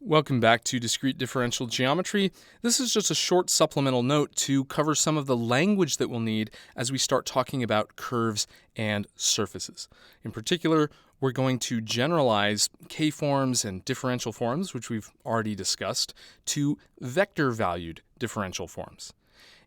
Welcome back to Discrete Differential Geometry. This is just a short supplemental note to cover some of the language that we'll need as we start talking about curves and surfaces. In particular, we're going to generalize K-forms and differential forms, which we've already discussed, to vector-valued differential forms.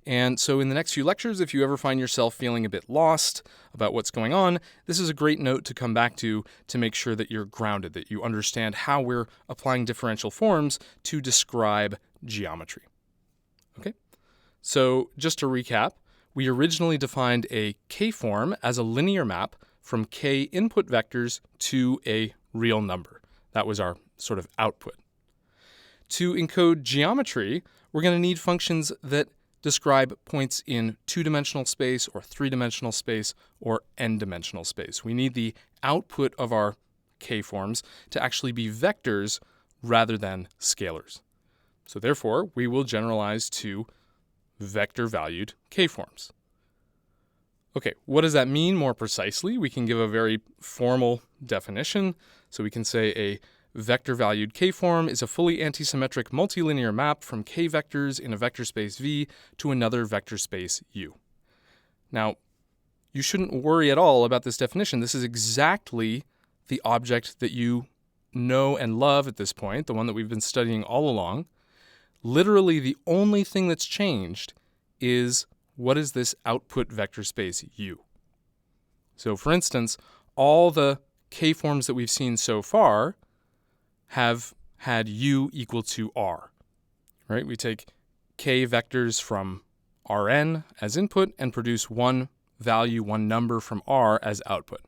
And so in the next few lectures, if you ever find yourself feeling a bit lost about what's going on, this is a great note to come back to make sure that you're grounded, that you understand how we're applying differential forms to describe geometry. Okay? So just to recap, we originally defined a K-form as a linear map from K input vectors to a real number. That was our sort of output. To encode geometry, we're going to need functions that describe points in two-dimensional space or three-dimensional space or n-dimensional space. We need the output of our K-forms to actually be vectors rather than scalars. So therefore, we will generalize to vector-valued K-forms. Okay, what does that mean more precisely? We can give a very formal definition. So we can say a vector-valued K-form is a fully antisymmetric multilinear map from K vectors in a vector space V to another vector space U. Now, you shouldn't worry at all about this definition. This is exactly the object that you know and love at this point, the one that we've been studying all along. Literally, the only thing that's changed is what is this output vector space U? So, for instance, all the K-forms that we've seen so far have had U equal to R, right? We take K vectors from Rn as input and produce one value, one number from R as output.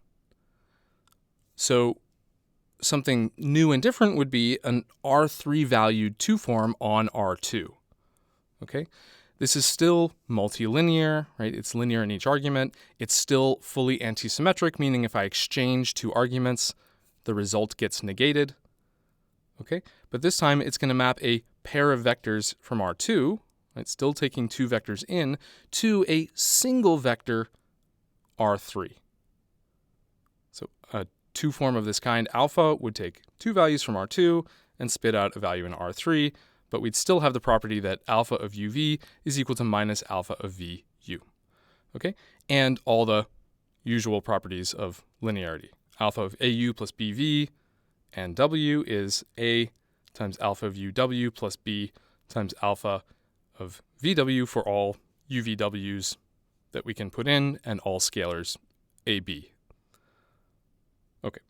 So something new and different would be an R3 valued 2 form on R2, okay? This is still multilinear, right? It's linear in each argument. It's still fully antisymmetric, meaning if I exchange two arguments, the result gets negated. Okay, but this time it's going to map a pair of vectors from R2, right, still taking two vectors in, to a single vector R3. So a 2 form of this kind, alpha, would take two values from R2 and spit out a value in R3, but we'd still have the property that alpha of UV is equal to minus alpha of VU. Okay, and all the usual properties of linearity. Alpha of AU plus BV and W is A times alpha of UW plus B times alpha of VW for all UVWs that we can put in and all scalars AB. Okay,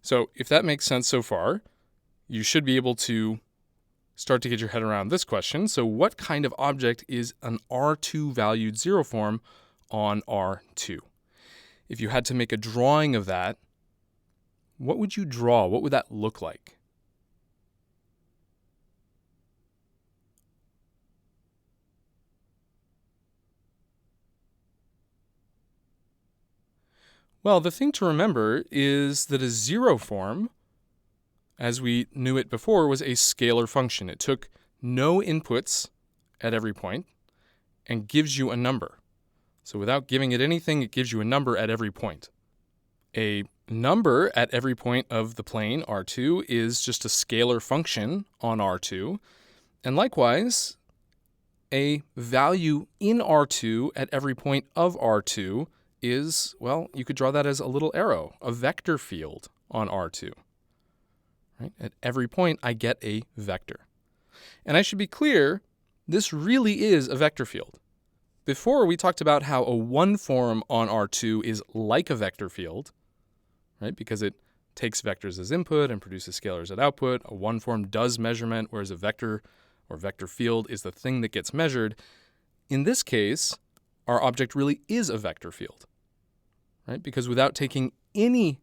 so if that makes sense so far, you should be able to start to get your head around this question. So what kind of object is an R2 valued 0 form on R2? If you had to make a drawing of that, what would you draw? What would that look like? Well, the thing to remember is that a 0 form, as we knew it before, was a scalar function. It took no inputs at every point and gives you a number. So without giving it anything, it gives you a number at every point. A number at every point of the plane, R2, is just a scalar function on R2. And likewise, a value in R2 at every point of R2 is, well, you could draw that as a little arrow, a vector field on R2. Right? At every point, I get a vector. And I should be clear, this really is a vector field. Before, we talked about how a 1 form on R2 is like a vector field, right? Because it takes vectors as input and produces scalars at output. A 1 form does measurement, whereas a vector or vector field is the thing that gets measured. In this case, our object really is a vector field, right? Because without taking any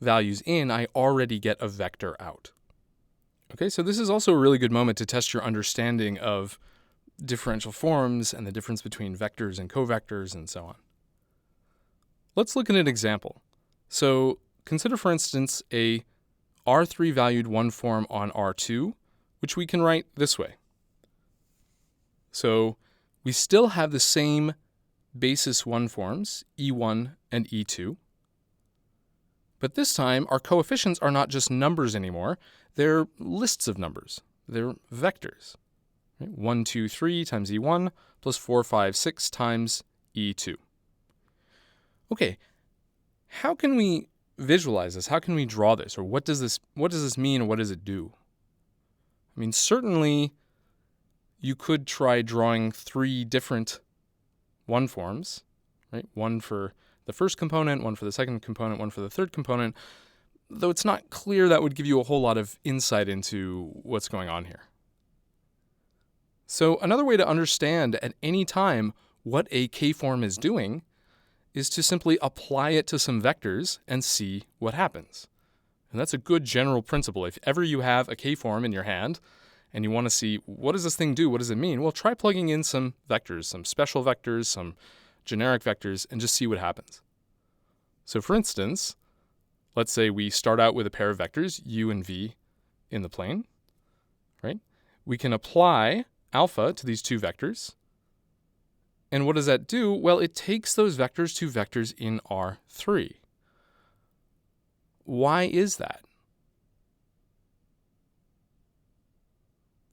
values in, I already get a vector out. Okay, so this is also a really good moment to test your understanding of differential forms and the difference between vectors and covectors and so on. Let's look at an example. So consider, for instance, a R3 valued 1 form on R2, which we can write this way. So we still have the same basis 1 forms, E1 and E2. But this time, our coefficients are not just numbers anymore. They're lists of numbers. They're vectors. Right? 1, 2, 3 times E1 plus 4, 5, 6 times E2. Okay, how can we visualize this? How can we draw this? Or what does this mean, or what does it do? I mean, certainly you could try drawing 3 different one forms, right? One for the first component, one for the second component, one for the third component, though it's not clear that would give you a whole lot of insight into what's going on here. So another way to understand at any time what a K-form is doing is to simply apply it to some vectors and see what happens. And that's a good general principle. If ever you have a K-form in your hand and you want to see what does this thing do, what does it mean, well, try plugging in some vectors, some special vectors, some generic vectors, and just see what happens. So for instance, let's say we start out with a pair of vectors, u and v, in the plane, right? We can apply alpha to these 2 vectors. And what does that do? Well, it takes those vectors to vectors in R3. Why is that?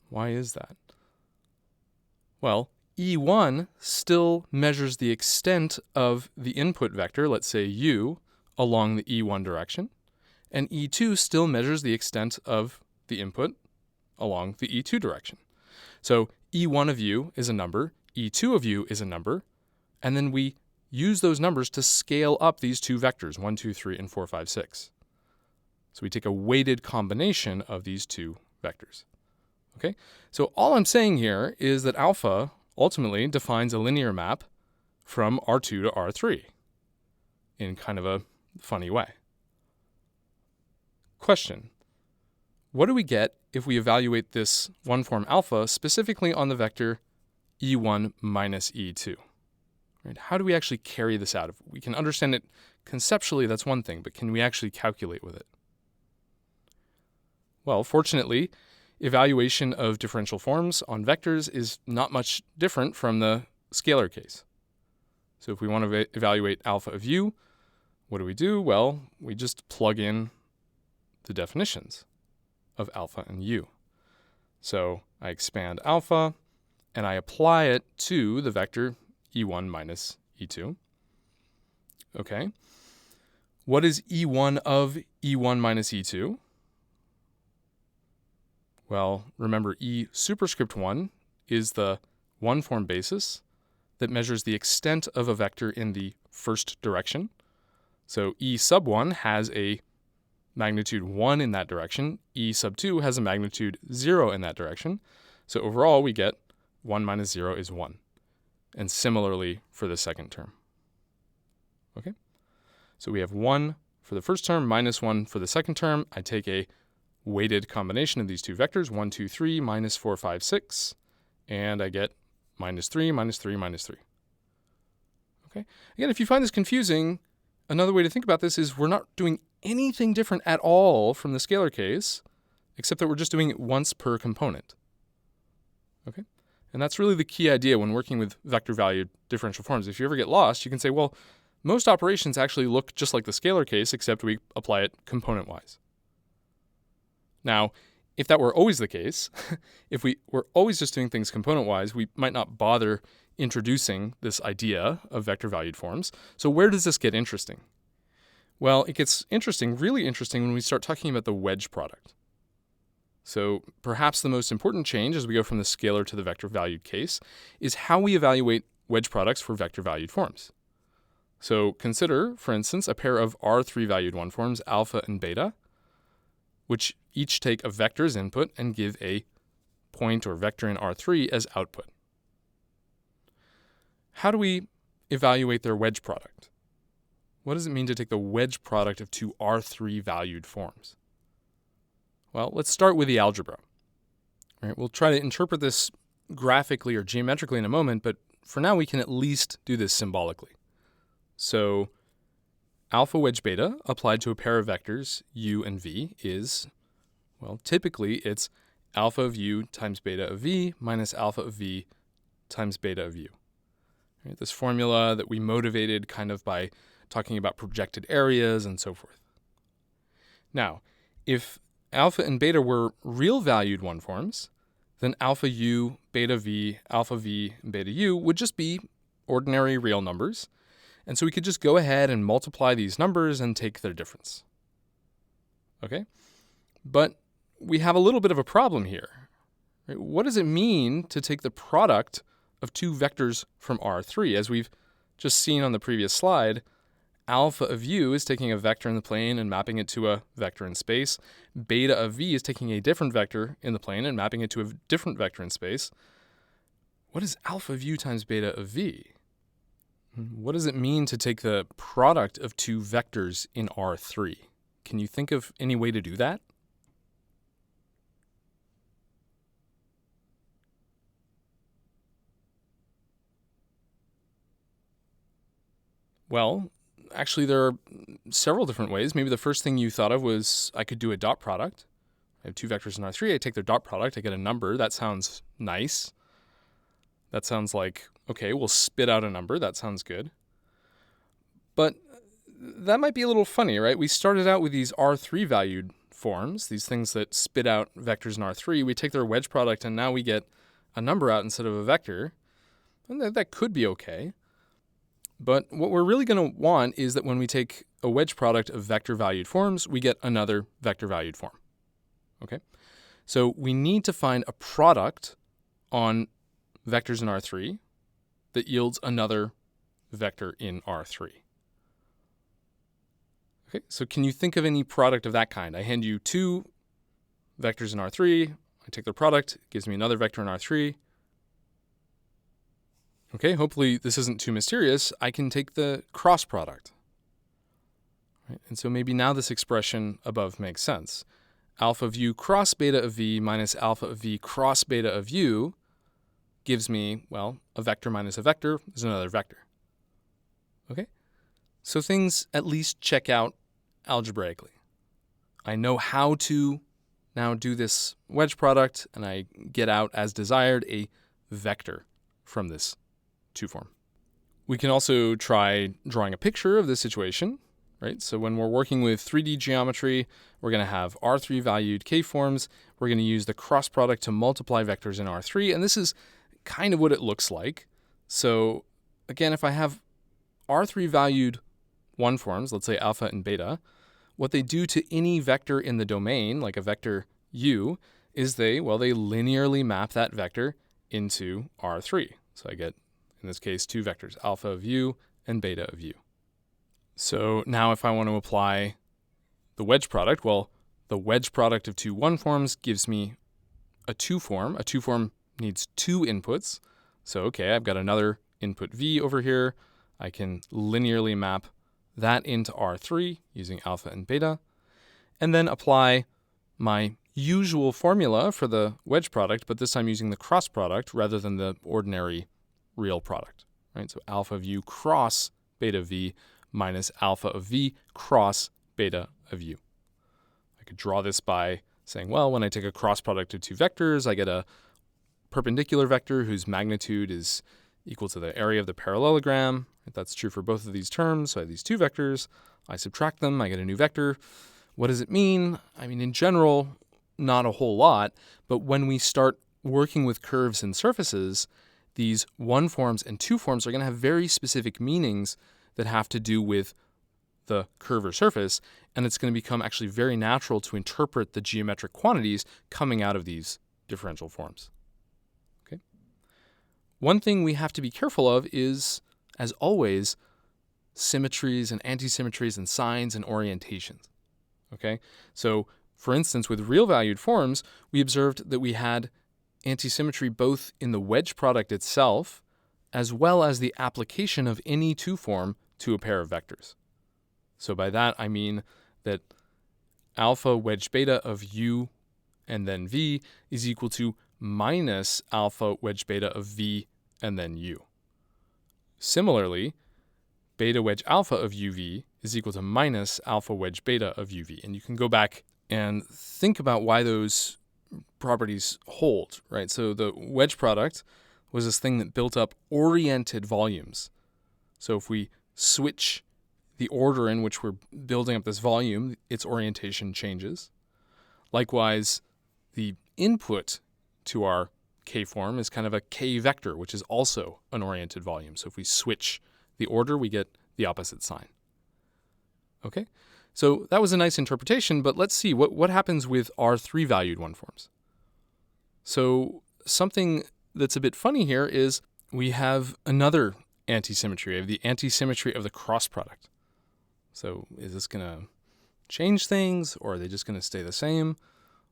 Why is that? Well, E1 still measures the extent of the input vector, let's say u, along the E1 direction, and E2 still measures the extent of the input along the E2 direction. So E1 of u is a number, E2 of u is a number, and then we use those numbers to scale up these 2 vectors, 1, 2, 3, and 4, 5, 6. So we take a weighted combination of these 2 vectors. Okay? So all I'm saying here is that alpha ultimately defines a linear map from R2 to R3 in kind of a funny way. Question: what do we get if we evaluate this one form alpha specifically on the vector E1 minus E2? Right? How do we actually carry this out? If we can understand it conceptually, that's one thing, but can we actually calculate with it? Well, fortunately, evaluation of differential forms on vectors is not much different from the scalar case. So if we want to evaluate alpha of u, what do? Well, we just plug in the definitions of alpha and u. So I expand alpha, and I apply it to the vector E1 minus E2. Okay. What is E1 of E1 minus E2? Well, remember E superscript 1 is the one-form basis that measures the extent of a vector in the first direction. So E sub 1 has a magnitude 1 in that direction. E sub 2 has a magnitude 0 in that direction. So overall, we get 1 minus 0 is 1. And similarly for the second term. Okay? So we have 1 for the first term, minus 1 for the second term. I take a weighted combination of these 2 vectors, 1, 2, 3, minus 4, 5, 6, and I get minus 3, minus 3, minus 3. Okay? Again, if you find this confusing, another way to think about this is we're not doing anything different at all from the scalar case, except that we're just doing it once per component. Okay? And that's really the key idea when working with vector-valued differential forms. If you ever get lost, you can say, well, most operations actually look just like the scalar case, except we apply it component-wise. Now, if that were always the case, if we were always just doing things component-wise, we might not bother introducing this idea of vector-valued forms. So where does this get interesting? Well, it gets interesting, really interesting, when we start talking about the wedge product. So perhaps the most important change as we go from the scalar to the vector-valued case is how we evaluate wedge products for vector-valued forms. So consider, for instance, a pair of R3-valued one-forms, alpha and beta, which each take a vector as input and give a point or vector in R3 as output. How do we evaluate their wedge product? What does it mean to take the wedge product of 2 R3-valued forms? Well, let's start with the algebra. Right, we'll try to interpret this graphically or geometrically in a moment, but for now we can at least do this symbolically. So alpha wedge beta applied to a pair of vectors, u and v, is, well, typically it's alpha of u times beta of v minus alpha of v times beta of u. Right, this formula that we motivated kind of by talking about projected areas and so forth. Now, if alpha and beta were real valued one forms, then alpha u, beta v, and beta u would just be ordinary real numbers. And so we could just go ahead and multiply these numbers and take their difference. Okay? But we have a little bit of a problem here. Right? What does it mean to take the product of two vectors from R3? As we've just seen on the previous slide, alpha of u is taking a vector in the plane and mapping it to a vector in space. Beta of v is taking a different vector in the plane and mapping it to a different vector in space. What is alpha of u times beta of v? What does it mean to take the product of two vectors in R3? Can you think of any way to do that? Well, actually there are several different ways. Maybe the first thing you thought of was I could do a dot product. I have two vectors in R3, I take their dot product, I get a number. That sounds nice. That sounds like, okay, we'll spit out a number. That sounds good. But that might be a little funny, right? We started out with these R3 valued forms, these things that spit out vectors in R3. We take their wedge product and now we get a number out instead of a vector. And that could be okay. But what we're really going to want is that when we take a wedge product of vector-valued forms, we get another vector-valued form. Okay? So we need to find a product on vectors in R3 that yields another vector in R3. Okay, so can you think of any product of that kind? I hand you two vectors in R3, I take their product, it gives me another vector in R3. Okay, hopefully this isn't too mysterious. I can take the cross product. Right, and so maybe now this expression above makes sense. Alpha of u cross beta of v minus alpha of v cross beta of u gives me, well, a vector minus a vector is another vector. Okay? So things at least check out algebraically. I know how to now do this wedge product, and I get out, as desired, a vector from this two-form. We can also try drawing a picture of this situation, right? So when we're working with 3D geometry, we're going to have R3 valued K-forms. We're going to use the cross product to multiply vectors in R3, and this is kind of what it looks like. So again, if I have R3 valued one forms, let's say alpha and beta, what they do to any vector in the domain, like a vector u, is they linearly map that vector into R3. So I get, in this case, two vectors, alpha of u and beta of u. So now if I want to apply the wedge product, well, the wedge product of two one-forms gives me a two-form. A two-form needs two inputs. So, okay, I've got another input v over here. I can linearly map that into R3 using alpha and beta, and then apply my usual formula for the wedge product, but this time using the cross product rather than the ordinary real product, right? So alpha of u cross beta of v minus alpha of v cross beta of u. I could draw this by saying, well, when I take a cross product of two vectors, I get a perpendicular vector whose magnitude is equal to the area of the parallelogram. That's true for both of these terms. So I have these two vectors. I subtract them. I get a new vector. What does it mean? I mean, in general, not a whole lot. But when we start working with curves and surfaces, these one forms and two forms are going to have very specific meanings that have to do with the curve or surface. And it's going to become actually very natural to interpret the geometric quantities coming out of these differential forms. Okay. One thing we have to be careful of is, as always, symmetries and antisymmetries and signs and orientations. Okay? So, for instance, with real valued forms, we observed that we had antisymmetry both in the wedge product itself as well as the application of any two-form to a pair of vectors. So by that I mean that alpha wedge beta of u and then v is equal to minus alpha wedge beta of v and then u. Similarly, beta wedge alpha of uv is equal to minus alpha wedge beta of uv. And you can go back and think about why those properties hold, right? So the wedge product was this thing that built up oriented volumes. So if we switch the order in which we're building up this volume, its orientation changes. Likewise, the input to our K-form is kind of a K-vector, which is also an oriented volume. So if we switch the order, we get the opposite sign. Okay, so that was a nice interpretation, but let's see what happens with R3 valued one-forms. So something that's a bit funny here is we have another antisymmetry. We have the antisymmetry of the cross product. So is this going to change things, or are they just going to stay the same?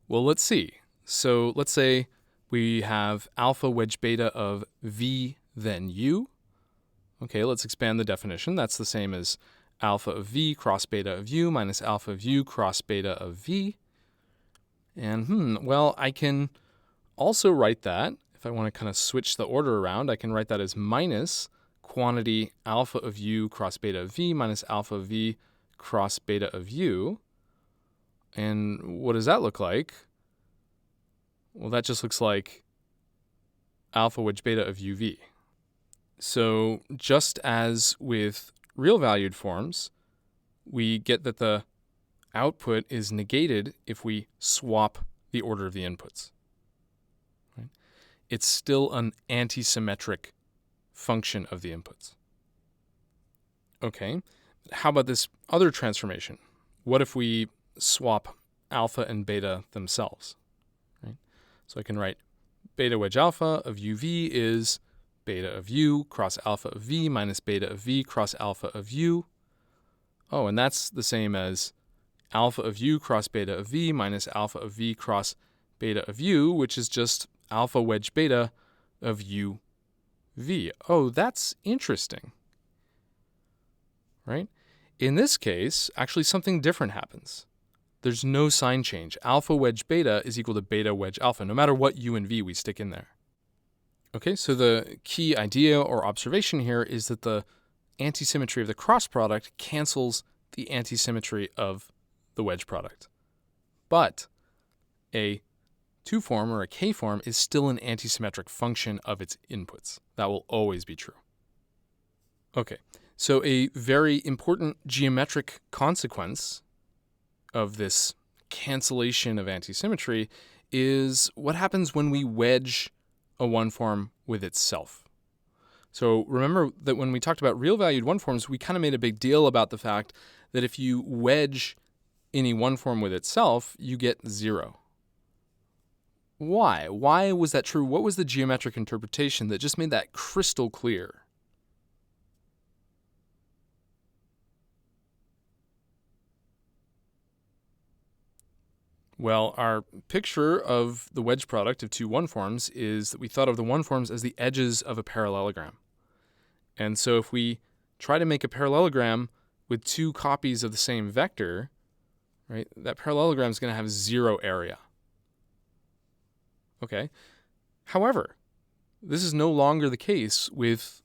Well, let's see. So let's say we have alpha wedge beta of V then U. Okay, let's expand the definition. That's the same as alpha of V cross beta of U minus alpha of U cross beta of V. And well, I can also write that, if I want to kind of switch the order around, I can write that as minus quantity alpha of U cross beta of V minus alpha of V cross beta of U. And what does that look like? Well, that just looks like alpha wedge beta of UV. So just as with real valued forms, we get that the output is negated if we swap the order of the inputs. Right? It's still an antisymmetric function of the inputs. Okay, how about this other transformation? What if we swap alpha and beta themselves? Right? So I can write beta wedge alpha of UV is beta of U cross alpha of V minus beta of V cross alpha of U. Oh, and that's the same as alpha of U cross beta of V minus alpha of V cross beta of U, which is just alpha wedge beta of UV. Oh, that's interesting. Right? In this case, actually something different happens. There's no sign change. Alpha wedge beta is equal to beta wedge alpha, no matter what U and V we stick in there. Okay, so the key idea or observation here is that the antisymmetry of the cross product cancels the antisymmetry of the wedge product. But a 2-form or a K-form is still an antisymmetric function of its inputs. That will always be true. Okay, so a very important geometric consequence of this cancellation of antisymmetry is what happens when we wedge a one-form with itself. So remember that when we talked about real valued one-forms, we kind of made a big deal about the fact that if you wedge any one-form with itself, you get 0. Why? Why was that true? What was the geometric interpretation that just made that crystal clear? Well, our picture of the wedge product of two one-forms is that we thought of the one-forms as the edges of a parallelogram. And so if we try to make a parallelogram with two copies of the same vector, right, that parallelogram is going to have 0 area. Okay. However, this is no longer the case with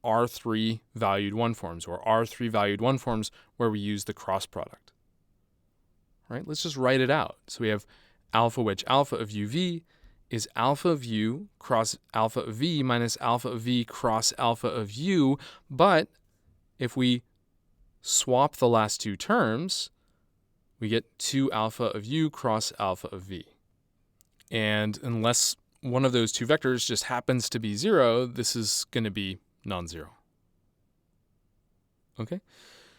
R3 valued one-forms or R3 valued one-forms where we use the cross product. Right? Let's just write it out. So we have alpha wedge alpha of UV is alpha of U cross alpha of V minus alpha of V cross alpha of U. But if we swap the last two terms, we get 2 alpha of U cross alpha of V. And unless one of those two vectors just happens to be 0, this is going to be non-zero. Okay?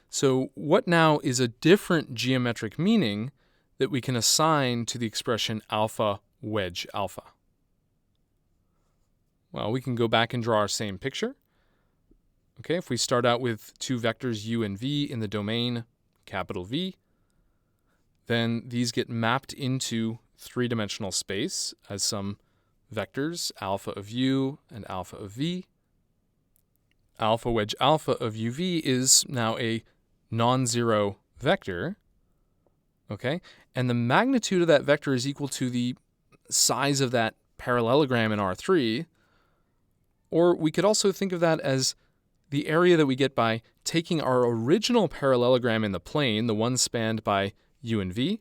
So what now is a different geometric meaning that we can assign to the expression alpha wedge alpha? Well, we can go back and draw our same picture. Okay, if we start out with two vectors u and v in the domain capital V, then these get mapped into three-dimensional space as some vectors, alpha of u and alpha of v. Alpha wedge alpha of uv is now a non-zero vector, okay? And the magnitude of that vector is equal to the size of that parallelogram in R3, or we could also think of that as the area that we get by taking our original parallelogram in the plane, the one spanned by u and v,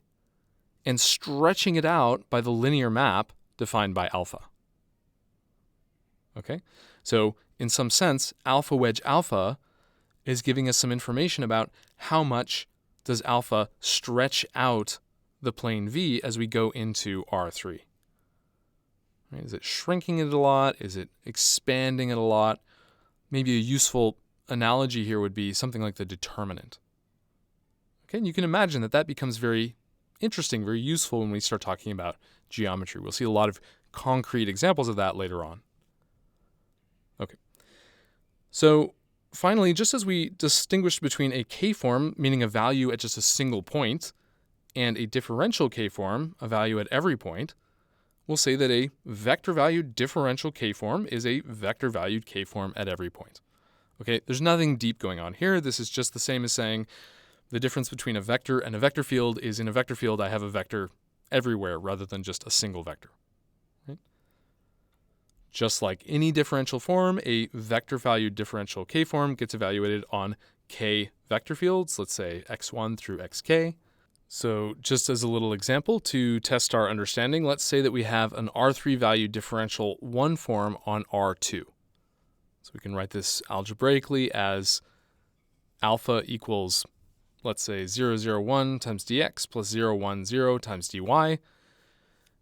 and stretching it out by the linear map defined by alpha. Okay? So in some sense, alpha wedge alpha is giving us some information about how much does alpha stretch out the plane V as we go into R3. Right? Is it shrinking it a lot? Is it expanding it a lot? Maybe a useful analogy here would be something like the determinant. Okay, and you can imagine that that becomes very interesting, very useful when we start talking about geometry. We'll see a lot of concrete examples of that later on. Okay, so finally, just as we distinguished between a k-form, meaning a value at just a single point, and a differential k-form, a value at every point, we'll say that a vector-valued differential k-form is a vector-valued k-form at every point. Okay, there's nothing deep going on here. This is just the same as saying the difference between a vector and a vector field is in a vector field I have a vector everywhere rather than just a single vector. Right? Just like any differential form, a vector-valued differential k-form gets evaluated on k vector fields, let's say x1 through xk. So just as a little example to test our understanding, let's say that we have an R3 valued differential 1 form on R2. So we can write this algebraically as alpha equals, let's say, 0, 0, 1 times dx plus 0, 1, 0 times dy.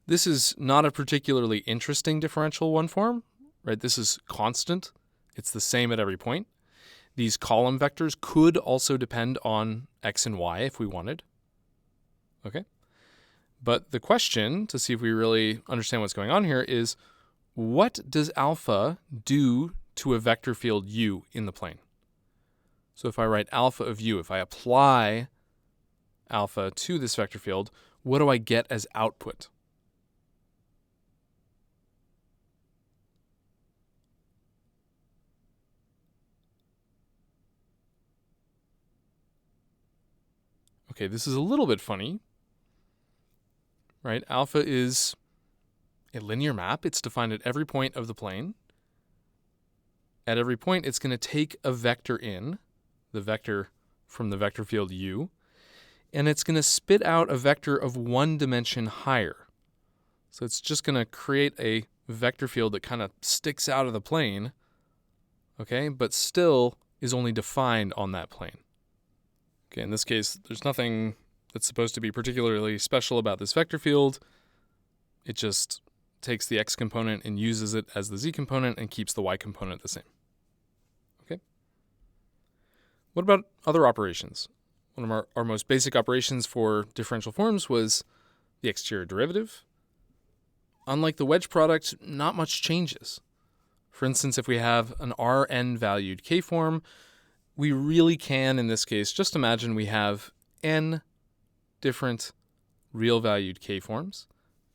This is not a particularly interesting differential 1 form, right? This is constant. It's the same at every point. These column vectors could also depend on x and y if we wanted. Okay? But the question, to see if we really understand what's going on here, is what does alpha do to a vector field u in the plane? So if I write alpha of u, if I apply alpha to this vector field, what do I get as output? Okay, this is a little bit funny, right? Alpha is a linear map. It's defined at every point of the plane. At every point, it's going to take a vector in, the vector from the vector field u, and it's going to spit out a vector of one dimension higher. So it's just going to create a vector field that kind of sticks out of the plane, okay, but still is only defined on that plane. Okay, in this case, there's nothing that's supposed to be particularly special about this vector field. It just takes the x component and uses it as the z component and keeps the y component the same. Okay. What about other operations? One of our most basic operations for differential forms was the exterior derivative. Unlike the wedge product, not much changes. For instance, if we have an Rn valued k-form, we really can, in this case, just imagine we have n different real valued k-forms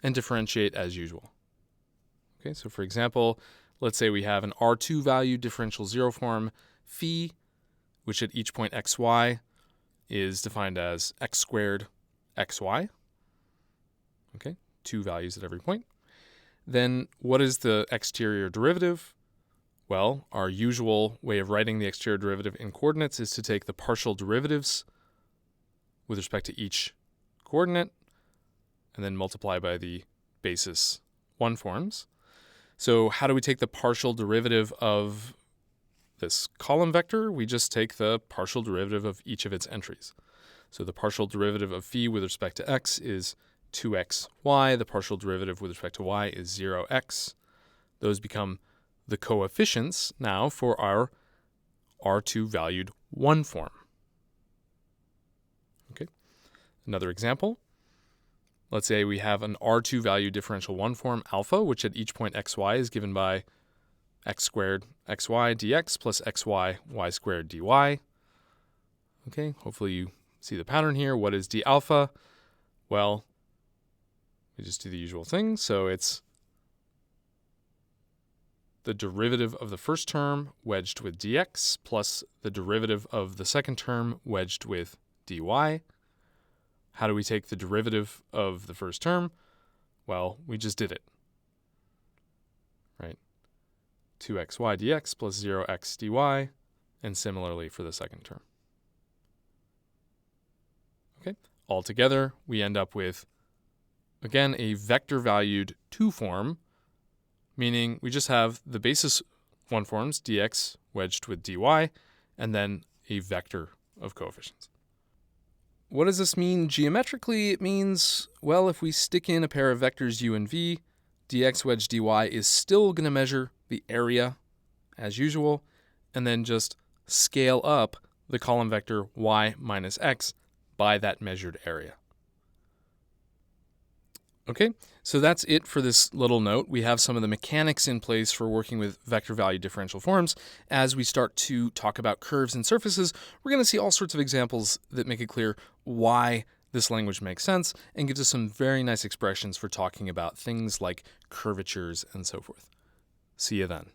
and differentiate as usual. Okay, so for example, let's say we have an R2 valued differential zero form phi, which at each point xy is defined as x squared xy. Okay, two values at every point. Then what is the exterior derivative? Well, our usual way of writing the exterior derivative in coordinates is to take the partial derivatives with respect to each coordinate and then multiply by the basis 1 forms. So how do we take the partial derivative of this column vector? We just take the partial derivative of each of its entries. So the partial derivative of phi with respect to x is 2xy. The partial derivative with respect to y is 0x. Those become the coefficients now for our R2 valued 1 form. Okay. Another example. Let's say we have an R2 valued differential 1 form alpha, which at each point xy is given by x squared xy dx plus xy y squared dy. Okay, hopefully you see the pattern here. What is d alpha? Well, we just do the usual thing. So it's the derivative of the first term wedged with dx plus the derivative of the second term wedged with dy. How do we take the derivative of the first term? Well, we just did it, right? 2xy dx plus 0x dy, and similarly for the second term. Okay, altogether, we end up with, again, a vector-valued 2 form, meaning we just have the basis 1 forms, dx wedged with dy, and then a vector of coefficients. What does this mean geometrically? It means, well, if we stick in a pair of vectors u and v, dx wedge dy is still going to measure the area as usual, and then just scale up the column vector y minus x by that measured area. Okay, so that's it for this little note. We have some of the mechanics in place for working with vector-valued differential forms. As we start to talk about curves and surfaces, we're going to see all sorts of examples that make it clear why this language makes sense and gives us some very nice expressions for talking about things like curvatures and so forth. See you then.